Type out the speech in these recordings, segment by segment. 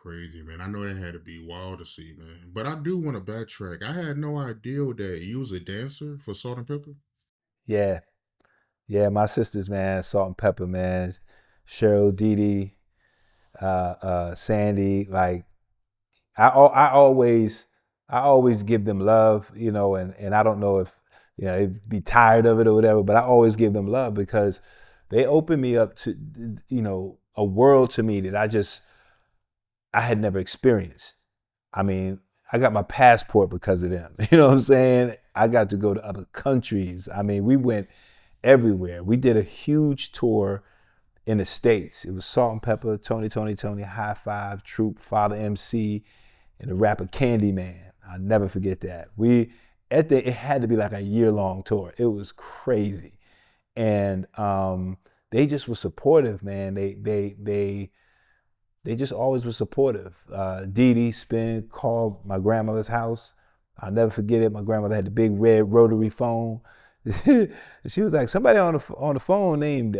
crazy, man. I know that had to be wild to see, man. But I do want to backtrack. I had no idea that you was a dancer for Salt and Pepper. Yeah, yeah, my sisters, man, Salt-N-Pepa, man, Cheryl, Dee Dee, Sandy, like I always I always give them love, and I don't know if they'd be tired of it or whatever, but I always give them love because they open me up to a world to me that I had never experienced. I mean, I got my passport because of them. You know what I'm saying? I got to go to other countries. I mean, we went everywhere. We did a huge tour in the States. It was Salt-N-Pepa, Tony, High Five, Troop, Father MC, and the rapper Candyman. I'll never forget that. It had to be like a year-long tour. It was crazy. And they just were supportive, man. They just always were supportive. Dee Dee Spin called my grandmother's house. I'll never forget it. My grandmother had the big red rotary phone. She was like, somebody on the phone named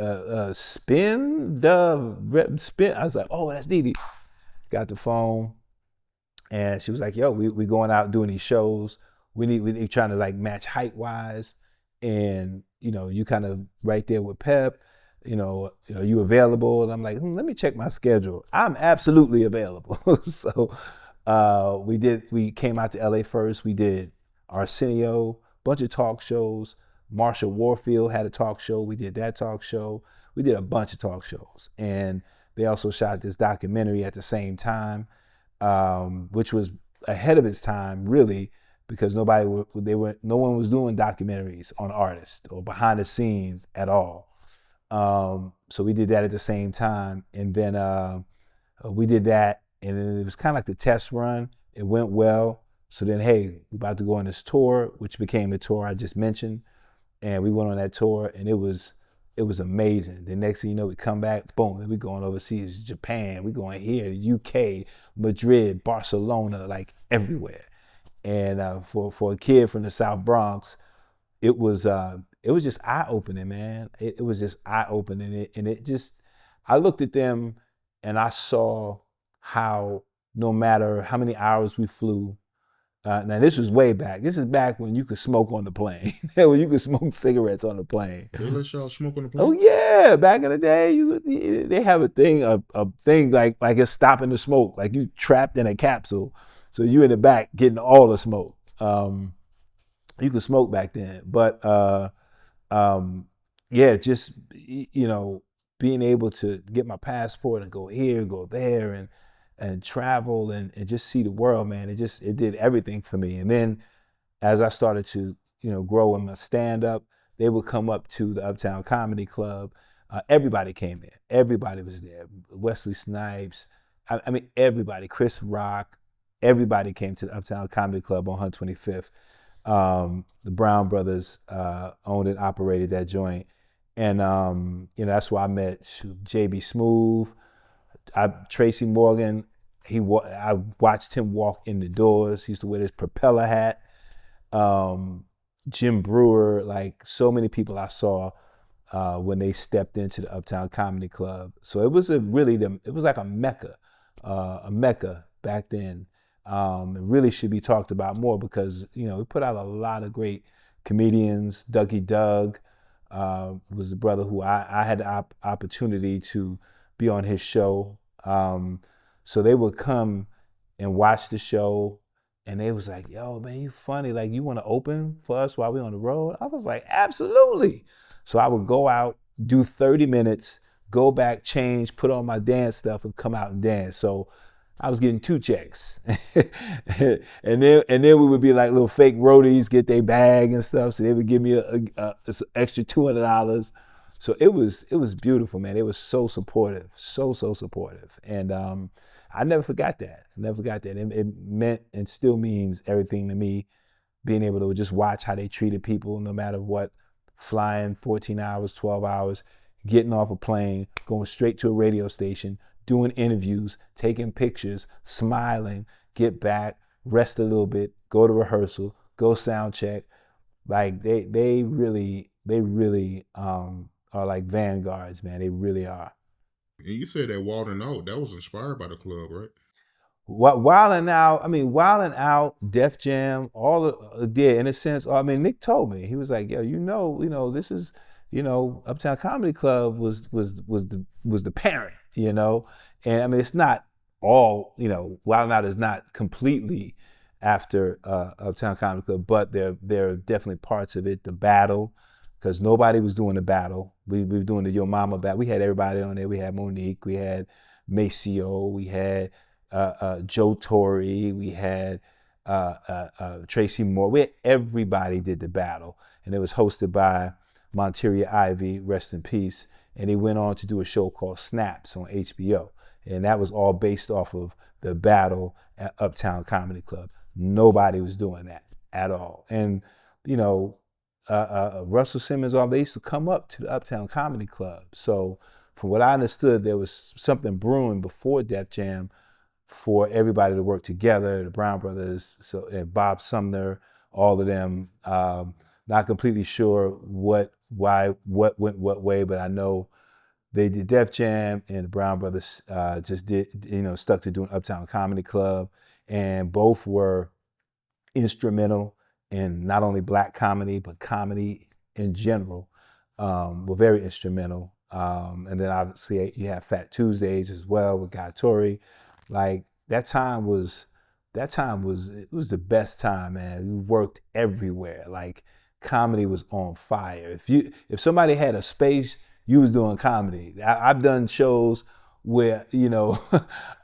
Spin. I was like, oh, that's Dee Dee. Got the phone, and she was like, yo, we going out doing these shows. We trying to like match height wise, and you kind of right there with Pep. Are you available? And I'm like, let me check my schedule. I'm absolutely available. So we came out to LA first. We did Arsenio, bunch of talk shows. Marsha Warfield had a talk show. We did that talk show. We did a bunch of talk shows. And they also shot this documentary at the same time, which was ahead of its time, really, because no one was doing documentaries on artists or behind the scenes at all. So we did that at the same time, and then we did that, and then it was kind of like the test run. It went well. So then, hey, we about to go on this tour, which became the tour I just mentioned, and we went on that tour, and it was amazing. The next thing you know, we come back, boom, then we going overseas, Japan, we going here, UK, Madrid, Barcelona, like everywhere. And for a kid from the South Bronx, it was just eye opening, man. It was just eye opening, and it just I looked at them and I saw how no matter how many hours we flew. Now this was way back. This is back when you could smoke on the plane, when you could smoke cigarettes on the plane. They let y'all smoke on the Oh plane? yeah, back in the day, they have a thing like it's stopping the smoke, like you trapped in a capsule, so you in the back getting all the smoke. You could smoke back then, but um, yeah, just being able to get my passport and go here, go there, and travel and just see the world, man. It did everything for me. And then as I started to grow in my stand up, they would come up to the Uptown Comedy Club. Everybody came there. Everybody was there. Wesley Snipes. I mean, everybody. Chris Rock. Everybody came to the Uptown Comedy Club on 125th. The Brown brothers owned and operated that joint, and that's where I met JB Smooth, Tracy Morgan. I watched him walk in the doors. He used to wear this propeller hat. Um, Jim Brewer, like so many people I saw when they stepped into the Uptown Comedy Club. So it was it was like a mecca back then. It really should be talked about more because we put out a lot of great comedians. Dougie Doug was the brother who I had the opportunity to be on his show. So they would come and watch the show, and they was like, "Yo, man, you funny. Like, you want to open for us while we on the road?" I was like, "Absolutely." So I would go out, do 30 minutes, go back, change, put on my dance stuff, and come out and dance. So I was getting two checks, and then we would be like little fake roadies, get their bag and stuff. So they would give me a extra $200. So it was beautiful, man. They were so supportive, so supportive, and I never forgot that. I never forgot that. It meant and still means everything to me. Being able to just watch how they treated people, no matter what, flying 14 hours, 12 hours, getting off a plane, going straight to a radio station, doing interviews, taking pictures, smiling, get back, rest a little bit, go to rehearsal, go sound check. Like they really are like vanguards, man. They really are. And you said that Walden Oat, that was inspired by the club, right? Wildin' Out, I mean, Wildin' Out, Def Jam, all yeah, in a sense. I mean, Nick told me, he was like, "Yo, this is, Uptown Comedy Club was the parent, and I mean, it's not all, Wildin' Out is not completely after Uptown Comedy Club, but there are definitely parts of it. The battle, because nobody was doing the battle. We were doing the Yo Mama battle. We had everybody on there. We had Monique, we had Maceo, we had Joe Torre, we had Tracy Moore. Everybody did the battle, and it was hosted by Monteria Ivy, rest in peace. And he went on to do a show called Snaps on HBO, and that was all based off of the battle at Uptown Comedy Club. Nobody was doing that at all, and you know, Russell Simmons, all they used to come up to the Uptown Comedy Club. So, from what I understood, there was something brewing before Def Jam for everybody to work together. The Brown brothers, and Bob Sumner, all of them. Not completely sure what went what way, but I know they did Def Jam, and the Brown brothers just did, stuck to doing Uptown Comedy Club, and both were instrumental in not only black comedy but comedy in general. Were very instrumental. And then obviously you have Fat Tuesdays as well with Guy Torrey. Like it was the best time, man. We worked everywhere. Like comedy was on fire. If somebody had a space, you was doing comedy. I've done shows where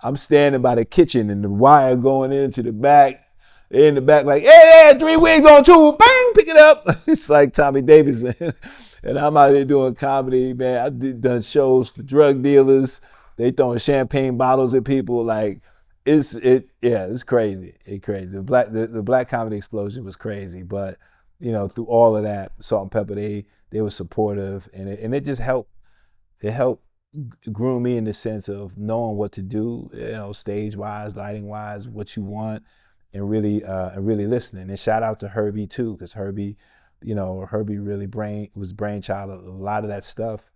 I'm standing by the kitchen and the wire going into the back. They're in the back like, hey, 3 wigs on 2, bang, pick it up. It's like Tommy Davidson. And I'm out there doing comedy, man. I've done shows for drug dealers. They throwing champagne bottles at people. Like, it's crazy. It's crazy. The black comedy explosion was crazy. But, through all of that, Salt-N-Pepa, they were supportive. And it just helped. It helped groom me in the sense of knowing what to do, stage wise, lighting wise, what you want, and really listening. And shout out to Herbie too, because Herbie really was brainchild of a lot of that stuff.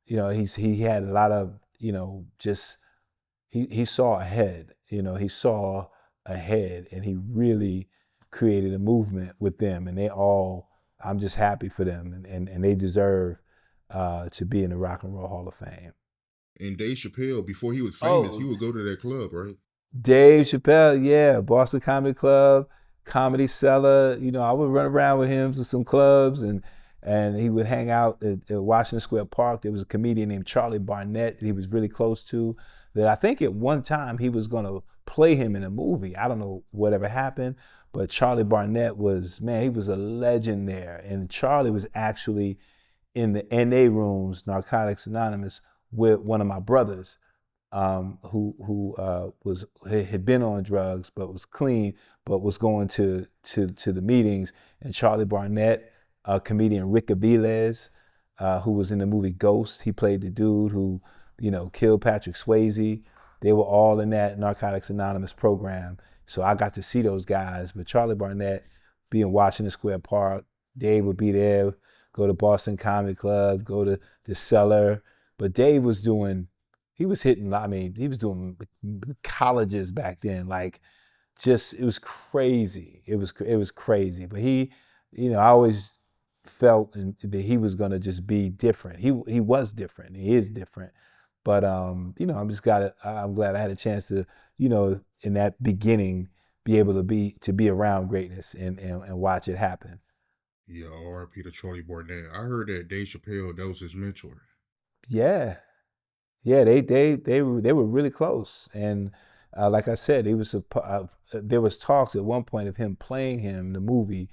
He had a lot of just he saw ahead. He saw ahead, and he really created a movement with them, and I'm just happy for them, and they deserve to be in the Rock and Roll Hall of Fame. And Dave Chappelle, before he was famous, he would go to that club, right? Dave Chappelle, yeah, Boston Comedy Club, Comedy Cellar. I would run around with him to some clubs, and he would hang out at Washington Square Park. There was a comedian named Charlie Barnett that he was really close to, that I think at one time he was going to play him in a movie. I don't know whatever happened, but Charlie Barnett he was a legend there. And Charlie was actually in the NA rooms, Narcotics Anonymous, with one of my brothers, who had been on drugs but was clean, but was going to the meetings. And Charlie Barnett, comedian Rick Aviles, who was in the movie Ghost, he played the dude who killed Patrick Swayze. They were all in that Narcotics Anonymous program, so I got to see those guys. But Charlie Barnett be in Washington Square Park, Dave would be there, go to Boston Comedy Club, go to the Cellar. But Dave was doing colleges back then. Like, it was crazy. It was crazy. But I always felt that he was gonna just be different. He was different. He is different. But I'm glad I had a chance to, in that beginning, be able to be around greatness and watch it happen. Yeah, R.I.P. to Charlie Barnett. I heard that Dave Chappelle, that was his mentor. Yeah. Yeah, they were really close, and like I said, there was talks at one point of him playing him the movie,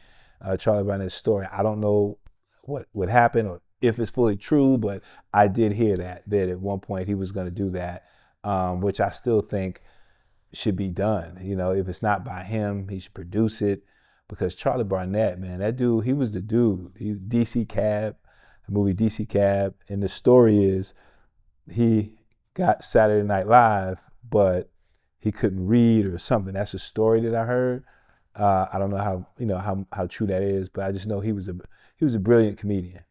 Charlie Barnett's Story. I don't know what would happen or if it's fully true, but I did hear that at one point he was going to do that, which I still think should be done. If it's not by him, he should produce it, because Charlie Barnett, man, that dude, he was the dude. DC Cab, the movie DC Cab, and the story is, he got Saturday Night Live, but he couldn't read or something. That's a story that I heard. I don't know how true that is, but I just know he was a brilliant comedian.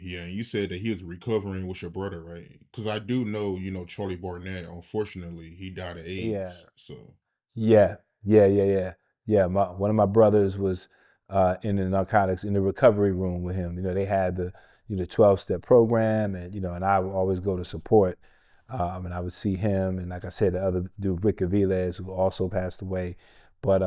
Yeah, and you said that he was recovering with your brother, right? Because I do know, Charlie Barnett. Unfortunately, he died of Yeah, AIDS. So yeah, yeah. Yeah, one of my brothers was in the narcotics in the recovery room with him. They had the 12-step program, and and I would always go to support. And I would see him, and like I said, the other dude, Rick Aviles, who also passed away. But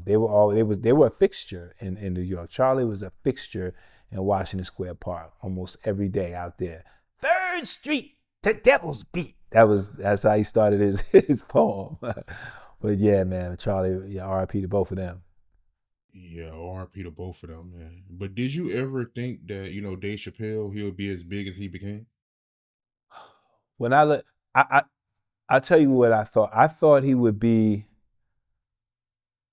they were a fixture in New York. Charlie was a fixture in Washington Square Park almost every day out there. Third Street to Devil's Beat. That's how he started his his poem. But yeah, man, Charlie, yeah, R.I.P. to both of them. yeah, RP to both of them, man. But did you ever think that Dave Chappelle he'll be as big as he became? When I look, I I tell you what I thought. I thought he would be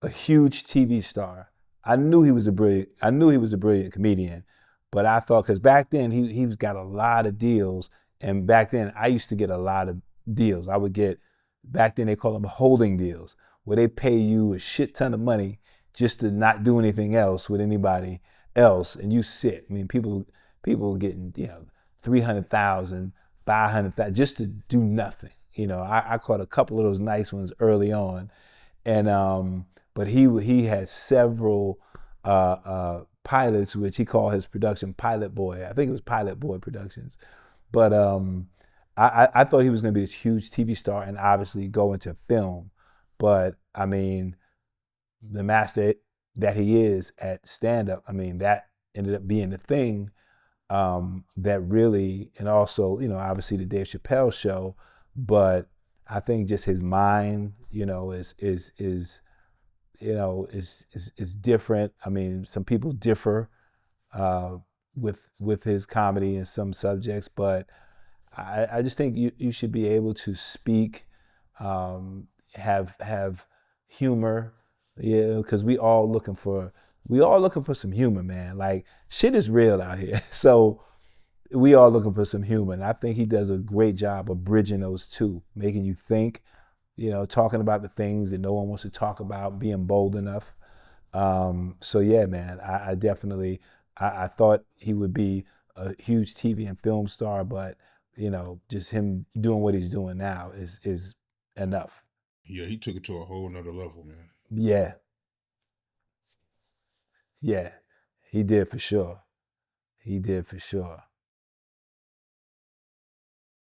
a huge TV star. I knew he was a brilliant comedian, but I thought because back then he's got a lot of deals, and back then I used to get a lot of deals. I would get back then they call them holding deals, where they pay you a shit ton of money just to not do anything else with anybody else, and you sit. I mean, people getting 300,000, 500,000 just to do nothing. I caught a couple of those nice ones early on, and but he had several pilots, which he called his production Pilot Boy. I think it was Pilot Boy Productions. But I thought he was going to be this huge TV star and obviously go into film. But I mean, the master that he is at stand up, I mean, that ended up being the thing that really, and also, obviously the Dave Chappelle show. But I think just his mind, is different. I mean, some people differ uh, with his comedy and some subjects, but I just think you should be able to speak, have humor, yeah, because we all looking for some humor, man. Like shit is real out here, so we all looking for some humor. And I think he does a great job of bridging those two, making you think, talking about the things that no one wants to talk about, being bold enough. So yeah, man, I definitely I thought he would be a huge TV and film star, but just him doing what he's doing now is enough. Yeah, he took it to a whole nother level, man. Yeah, yeah, he did for sure. He did for sure.